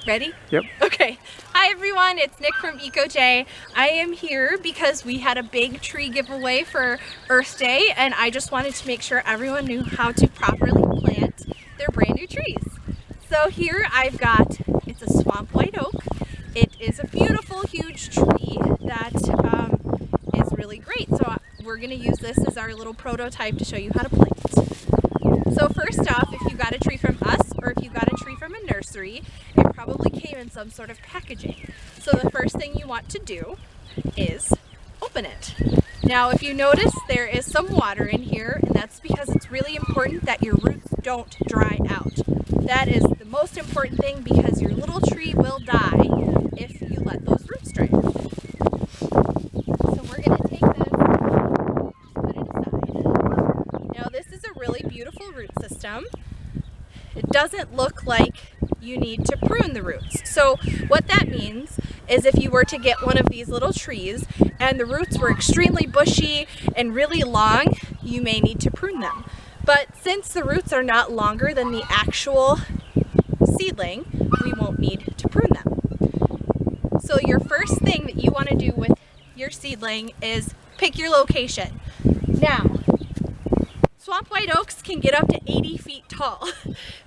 Ready? Yep. Okay. Hi everyone, it's Nick from EcoJ. I am here because we had a big tree giveaway for Earth Day, and I just wanted to make sure everyone knew how to properly plant their brand new trees. So here I've got, it's a swamp white oak. It is a beautiful huge tree that is really great. So we're going to use this as our little prototype to show you how to plant. So first off, if you got a tree from us or if you got a tree from a nursery, it probably came in some sort of packaging. So the first thing you want to do is open it. Now if you notice, there is some water in here, and that's because it's really important that your roots don't dry out. That is the most important thing, because your little tree will die if you let those roots dry out. So we're going to take this, put it aside. Now this is a really beautiful root system. It doesn't look like you need to prune the roots. So what that means is if you were to get one of these little trees and the roots were extremely bushy and really long, you may need to prune them. But since the roots are not longer than the actual seedling, we won't need to prune them. So your first thing that you want to do with your seedling is pick your location. Now, swamp white oaks can get up to 80 feet tall,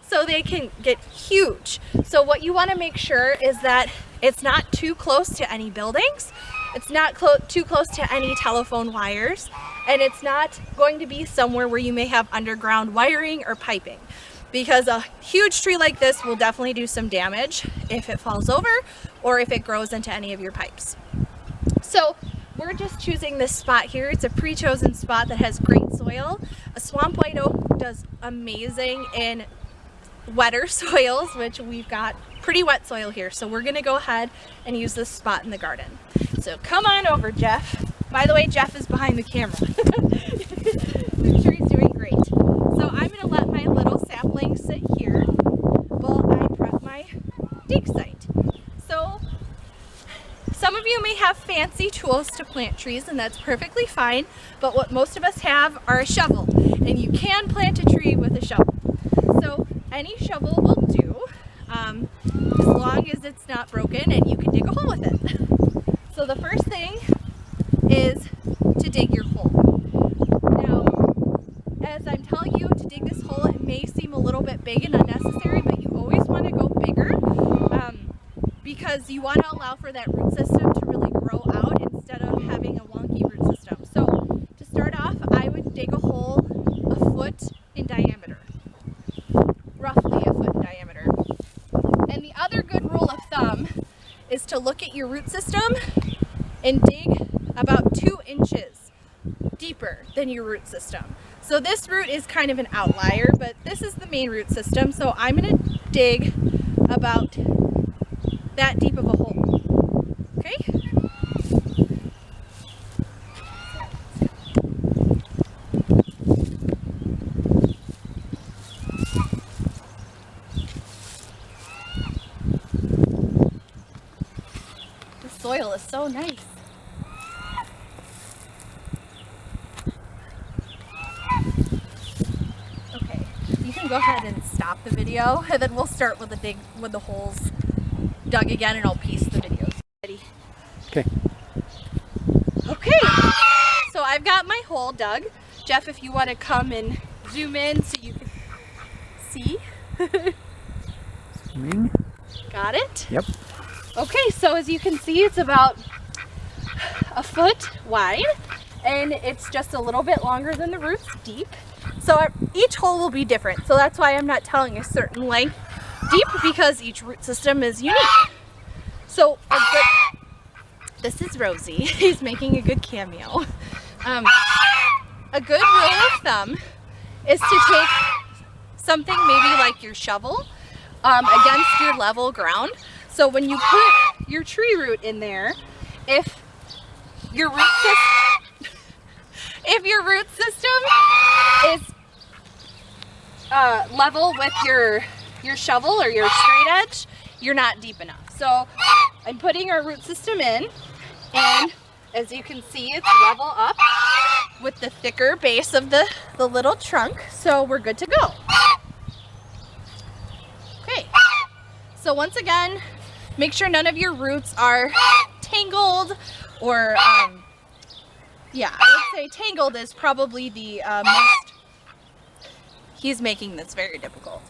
so they can get huge. So what you want to make sure is that it's not too close to any buildings, it's not too close to any telephone wires, and it's not going to be somewhere where you may have underground wiring or piping, because a huge tree like this will definitely do some damage if it falls over or if it grows into any of your pipes. So we're just choosing this spot here. It's a pre-chosen spot that has great soil. A swamp white oak does amazing in wetter soils, which we've got pretty wet soil here. So we're gonna go ahead and use this spot in the garden. So come on over, Jeff. By the way, Jeff is behind the camera. I'm sure he's doing great. So I'm gonna let my little sapling sit here while I prep my dig site. So some of you may have fancy tools to plant trees, and that's perfectly fine, but what most of us have are a shovel, and you can plant a tree with a shovel. So any shovel will do, as long as it's not broken and you can dig a hole with it. So the first thing is to dig your hole. Now, as I'm telling you to dig this hole, it may seem a little bit big and unnecessary, but you always want to go bigger, because you want to allow for that root system to really grow out instead of having a wonky root system. So to start off, I would dig a hole a foot in diameter, roughly a foot in diameter. And the other good rule of thumb is to look at your root system and dig about 2 inches deeper than your root system. So this root is kind of an outlier, but this is the main root system. So I'm going to dig about that deep of a hole. Okay? The soil is so nice. Okay, you can go ahead and stop the video, and then we'll start with the dig with the holes dug again, and I'll piece the videos. Ready? Okay. Okay, so I've got my hole dug. Jeff, if you want to come and zoom in so you can see. Zooming. Got it? Yep. Okay, so as you can see, it's about a foot wide, and it's just a little bit longer than the roots deep. So each hole will be different. So that's why I'm not telling a certain length deep, because each root system is unique. So this is Rosie. He's making a good cameo. A good rule of thumb is to take something maybe like your shovel against your level ground. So when you put your tree root in there, if your root system is level with your shovel or your straight edge, you're not deep enough. So I'm putting our root system in, and as you can see, it's level up with the thicker base of the little trunk, so we're good to go. Okay, So once again, make sure none of your roots are tangled or, yeah, I would say tangled is probably the most, he's making this very difficult.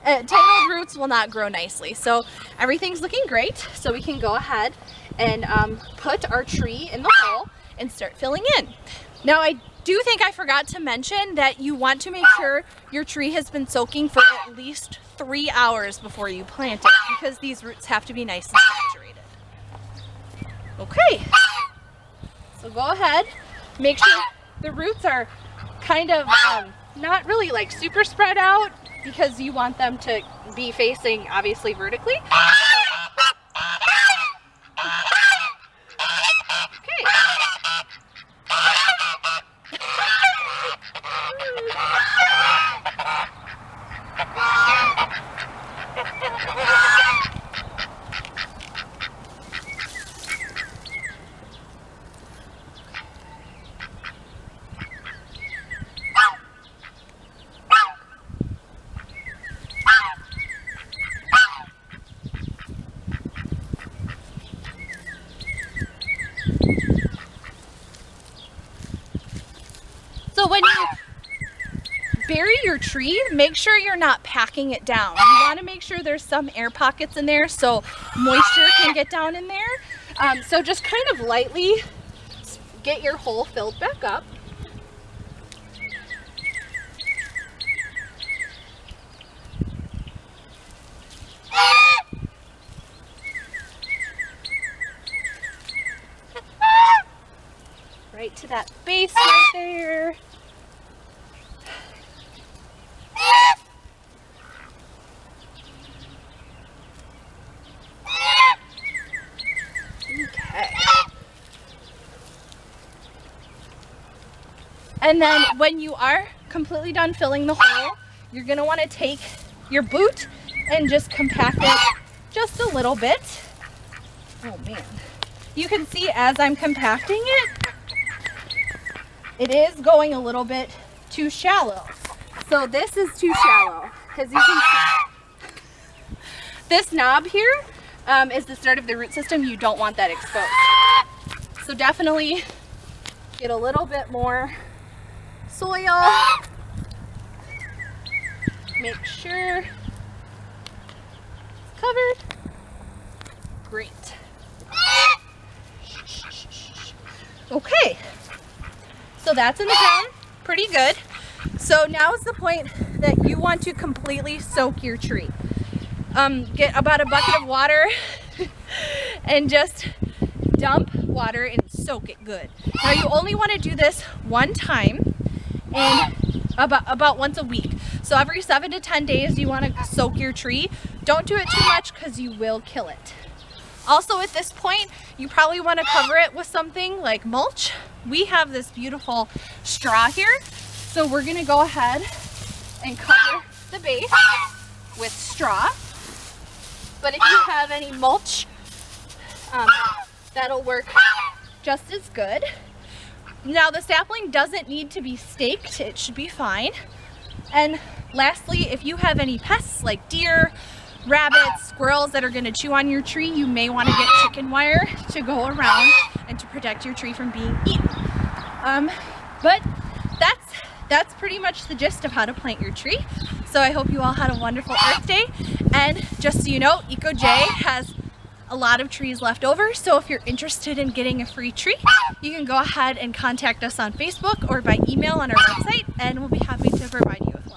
Tangled roots will not grow nicely. So everything's looking great. So we can go ahead and put our tree in the hole and start filling in. Now I do think I forgot to mention that you want to make sure your tree has been soaking for at least 3 hours before you plant it, because these roots have to be nice and saturated. Okay, so go ahead, make sure the roots are kind of not really like super spread out, because you want them to be facing obviously vertically. Okay. So when you bury your tree, make sure you're not packing it down. You want to make sure there's some air pockets in there so moisture can get down in there. So just kind of lightly get your hole filled back up. Right to that base right there. Okay. And then when you are completely done filling the hole, you're going to want to take your boot and just compact it just a little bit. Oh man. You can see as I'm compacting it, it is going a little bit too shallow. So this is too shallow. As you can see, this knob here is the start of the root system. You don't want that exposed. So definitely get a little bit more soil. Make sure it's covered. Great. Okay. So that's in the ground, pretty good. So now is the point that you want to completely soak your tree. Get about a bucket of water and just dump water and soak it good. Now you only want to do this one time and about once a week. So every 7 to 10 days you want to soak your tree. Don't do it too much because you will kill it. Also at this point, you probably want to cover it with something like mulch. We have this beautiful straw here. So we're going to go ahead and cover the base with straw. But if you have any mulch, that'll work just as good. Now the sapling doesn't need to be staked. It should be fine. And lastly, if you have any pests like deer, rabbits, squirrels that are going to chew on your tree, you may want to get chicken wire to go around and to protect your tree from being eaten. But that's pretty much the gist of how to plant your tree. So I hope you all had a wonderful Earth Day. And just so you know, EcoJ has a lot of trees left over. So if you're interested in getting a free tree, you can go ahead and contact us on Facebook or by email on our website, and we'll be happy to provide you with one.